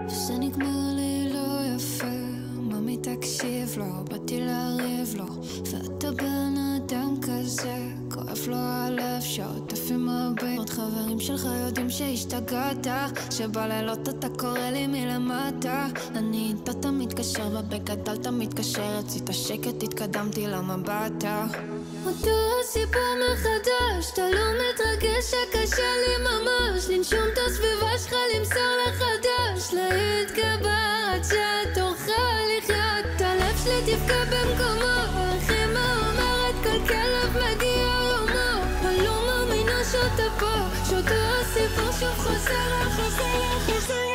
וזה נגמר לי לא יפה, מה מתקשיב לו, באתי להריב לו, ואתה בן אדם כזה, כואב לו הלב שעוטף עם הרבה. עוד חברים שלך יודעים שהשתגעת, שבלילות אתה קורא לי מלמטה. אני איתו אתה מתקשר ובגדל אתה מתקשר, רצית שקט התקדמתי למבט. אותו סיפור מחדש, אתה לא מתרגש שקשה לי ממש לנשום את הסביבה שלך, למסור לחדש, להתגבר עד שתורך לחיות, הלב שלי תפקע במקומו, הכי מה אומרת כל כלב מגיע יומו, אני לא מאמינה שאתה פה, שאותו הסיפור שוב חוזר, חוזר, חוזר.